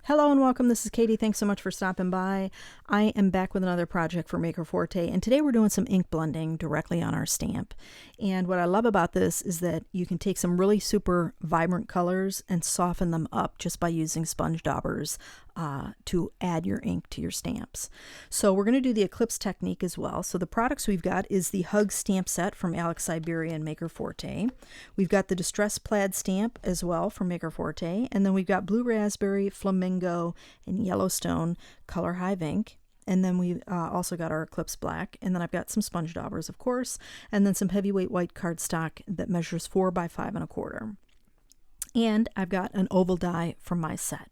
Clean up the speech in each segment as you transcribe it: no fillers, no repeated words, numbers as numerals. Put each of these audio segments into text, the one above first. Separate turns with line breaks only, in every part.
Hello and welcome. This is Katie. Thanks so much for stopping by. I am back with another project for Maker Forte, and today we're doing some ink blending directly on our stamp. And what I love about this is that you can take some really super vibrant colors and soften them up just by using sponge daubers to add your ink to your stamps. So we're going to do the Eclipse technique as well. So the products we've got is the Hug stamp set from Alex Siberia and Maker Forte. We've got the Distress Plaid stamp as well from Maker Forte, and then we've got Blue Raspberry, Flamingo, and Yellowstone color Hive ink. And then we also got our Eclipse black, and then I've got some sponge daubers, of course, and then some heavyweight white cardstock that measures 4 by 5 1/4. And I've got an oval die from my set.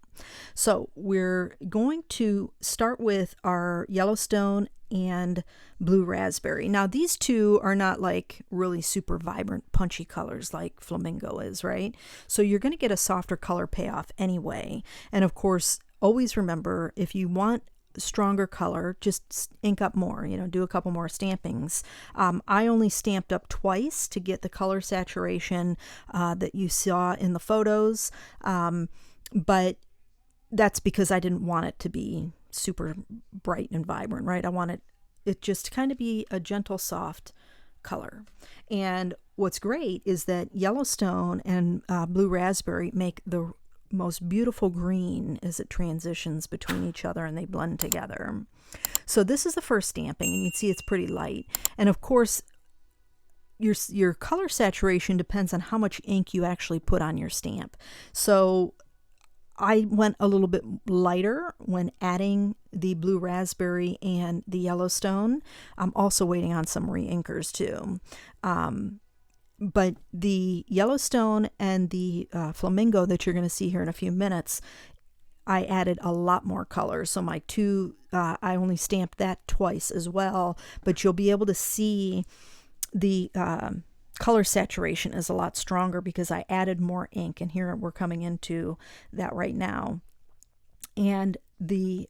So we're going to start with our Yellowstone and Blue Raspberry. Now these two are not like really super vibrant punchy colors like Flamingo is, right? So you're going to get a softer color payoff anyway. And of course, always remember, if you want stronger color, just ink up more, do a couple more stampings. I only stamped up twice to get the color saturation that you saw in the photos, but that's because I didn't want it to be super bright and vibrant, right? I wanted it just to kind of be a gentle, soft color. And what's great is that Yellowstone and Blue Raspberry make the most beautiful green as it transitions between each other and they blend together. So this is the first stamping, and you can see it's pretty light. And of course, your color saturation depends on how much ink you actually put on your stamp. So I went a little bit lighter when adding the Blue Raspberry and the Yellowstone. I'm also waiting on some re-inkers too. But the Yellowstone and the Flamingo that you're going to see here in a few minutes, I added a lot more color. So my two, I only stamped that twice as well, but you'll be able to see the color saturation is a lot stronger because I added more ink, and here we're coming into that right now. And the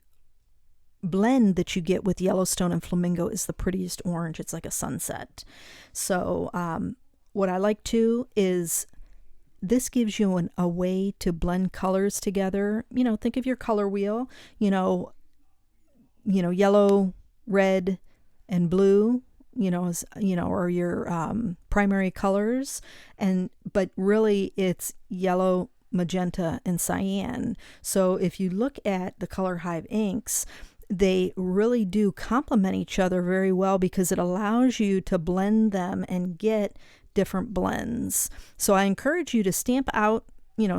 blend that you get with Yellowstone and Flamingo is the prettiest orange. It's like a sunset. So what I like too is this gives you a way to blend colors together. Think of your color wheel, yellow, red, and blue, or your primary colors, but really it's yellow, magenta, and cyan. So if you look at the color Hive inks, they really do complement each other very well because it allows you to blend them and get different blends. So I encourage you to stamp out,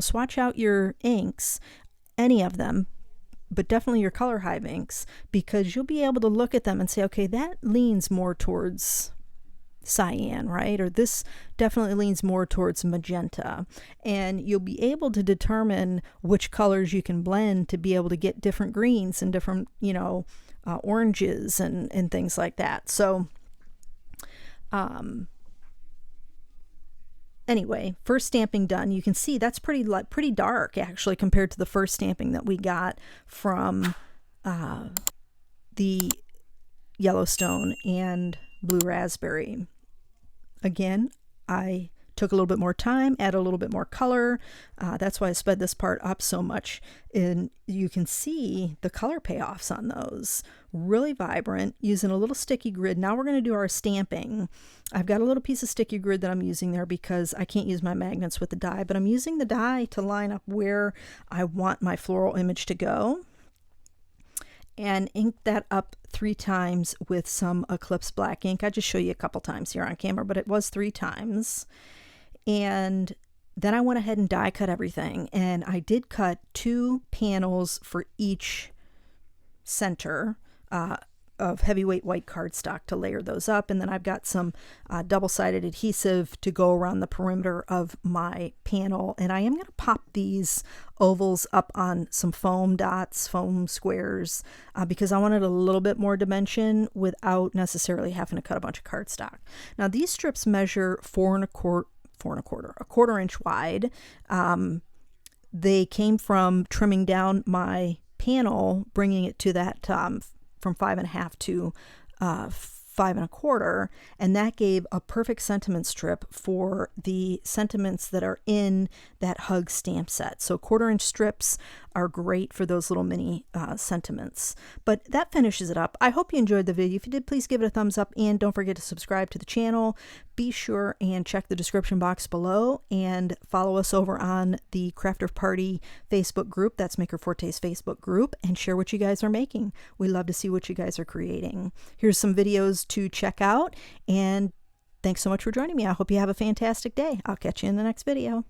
swatch out your inks, any of them, but definitely your color Hive inks, because you'll be able to look at them and say, okay, that leans more towards cyan, right? Or this definitely leans more towards magenta. And you'll be able to determine which colors you can blend to be able to get different greens and different, oranges and things like that. So, anyway, first stamping done. You can see that's pretty dark actually compared to the first stamping that we got from the Yellowstone and Blue Raspberry. Again, I took a little bit more time, add a little bit more color. That's why I sped this part up so much. And you can see the color payoffs on those. Really vibrant, using a little sticky grid. Now we're going to do our stamping. I've got a little piece of sticky grid that I'm using there because I can't use my magnets with the die, but I'm using the die to line up where I want my floral image to go. And ink that up 3 times with some Eclipse black ink. I just show you a couple times here on camera, but it was 3 times. And then I went ahead and die cut everything. And I did cut 2 panels for each center of heavyweight white cardstock to layer those up. And then I've got some double-sided adhesive to go around the perimeter of my panel. And I am going to pop these ovals up on some foam dots, foam squares, because I wanted a little bit more dimension without necessarily having to cut a bunch of cardstock. Now these strips measure 4 1/4, a 1/4 inch wide. They came from trimming down my panel, bringing it to that from 5 1/2 to 5 1/4, and that gave a perfect sentiment strip for the sentiments that are in that Hug stamp set. So 1/4 inch strips are great for those little mini sentiments. But that finishes it up. I hope you enjoyed the video. If you did, please give it a thumbs up, and don't forget to subscribe to the channel. Be sure and check the description box below and follow us over on the Crafter Party Facebook group. That's Maker Forte's Facebook group, and share what you guys are making. We love to see what you guys are creating. Here's some videos to check out, and thanks so much for joining me. I hope you have a fantastic day. I'll catch you in the next video.